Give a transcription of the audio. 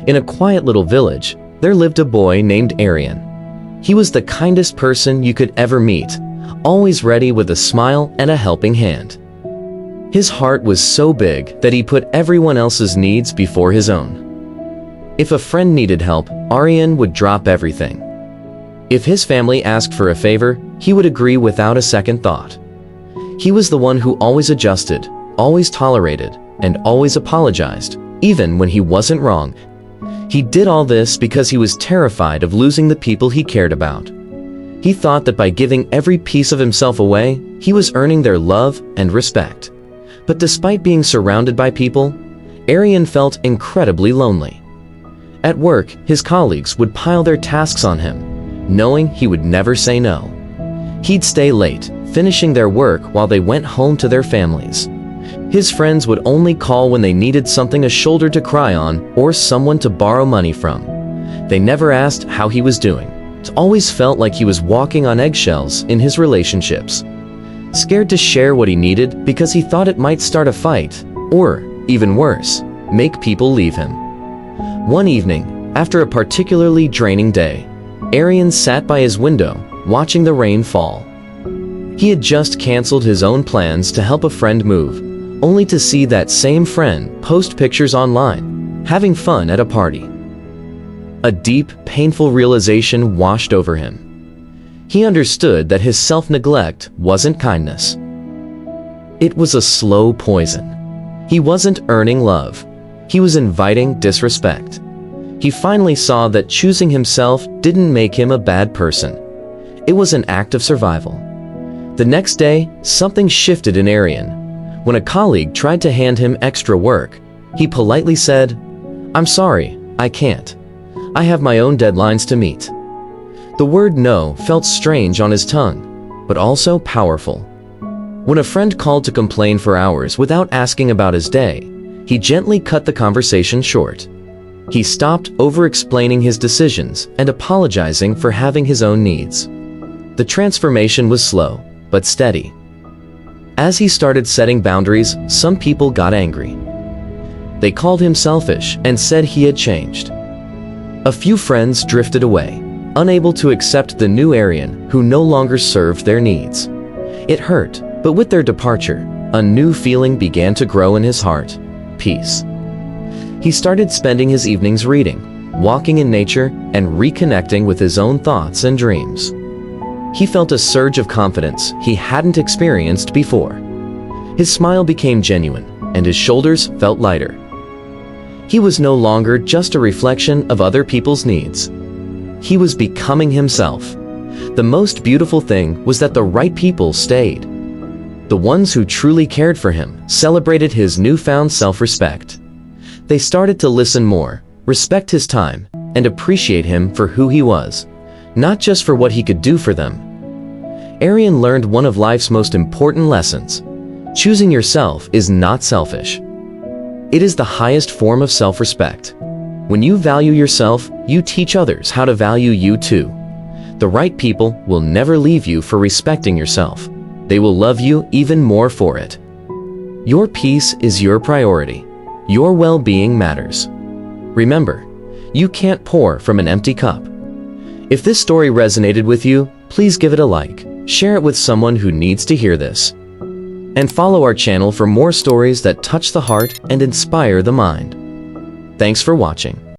In a quiet little village, there lived a boy named Aryan. He was the kindest person you could ever meet, always ready with a smile and a helping hand. His heart was so big that he put everyone else's needs before his own. If a friend needed help, Aryan would drop everything. If his family asked for a favor, he would agree without a second thought. He was the one who always adjusted, always tolerated, and always apologized, even when he wasn't wrong. He did all this because he was terrified of losing the people he cared about. He thought that by giving every piece of himself away, he was earning their love and respect. But despite being surrounded by people, Aryan felt incredibly lonely. At work, his colleagues would pile their tasks on him, knowing he would never say no. He'd stay late, finishing their work while they went home to their families. His friends would only call when they needed something, a shoulder to cry on or someone to borrow money from. They never asked how he was doing. It always felt like he was walking on eggshells in his relationships. Scared to share what he needed because he thought it might start a fight, or, even worse, make people leave him. One evening, after a particularly draining day, Aryan sat by his window, watching the rain fall. He had just canceled his own plans to help a friend move, only to see that same friend post pictures online, having fun at a party. A deep, painful realization washed over him. He understood that his self-neglect wasn't kindness. It was a slow poison. He wasn't earning love. He was inviting disrespect. He finally saw that choosing himself didn't make him a bad person. It was an act of survival. The next day, something shifted in Aryan. When a colleague tried to hand him extra work, he politely said, "I'm sorry, I can't. I have my own deadlines to meet." The word no felt strange on his tongue, but also powerful. When a friend called to complain for hours without asking about his day, he gently cut the conversation short. He stopped over-explaining his decisions and apologizing for having his own needs. The transformation was slow, but steady. As he started setting boundaries, some people got angry. They called him selfish and said he had changed. A few friends drifted away, unable to accept the new Aryan who no longer served their needs. It hurt, but with their departure, a new feeling began to grow in his heart: peace. He started spending his evenings reading, walking in nature, and reconnecting with his own thoughts and dreams. He felt a surge of confidence he hadn't experienced before. His smile became genuine, and his shoulders felt lighter. He was no longer just a reflection of other people's needs. He was becoming himself. The most beautiful thing was that the right people stayed. The ones who truly cared for him celebrated his newfound self-respect. They started to listen more, respect his time, and appreciate him for who he was, not just for what he could do for them. Aryan learned one of life's most important lessons. Choosing yourself is not selfish. It is the highest form of self-respect. When you value yourself, you teach others how to value you too. The right people will never leave you for respecting yourself. They will love you even more for it. Your peace is your priority. Your well-being matters. Remember, you can't pour from an empty cup. If this story resonated with you, please give it a like, share it with someone who needs to hear this, and follow our channel for more stories that touch the heart and inspire the mind. Thanks for watching.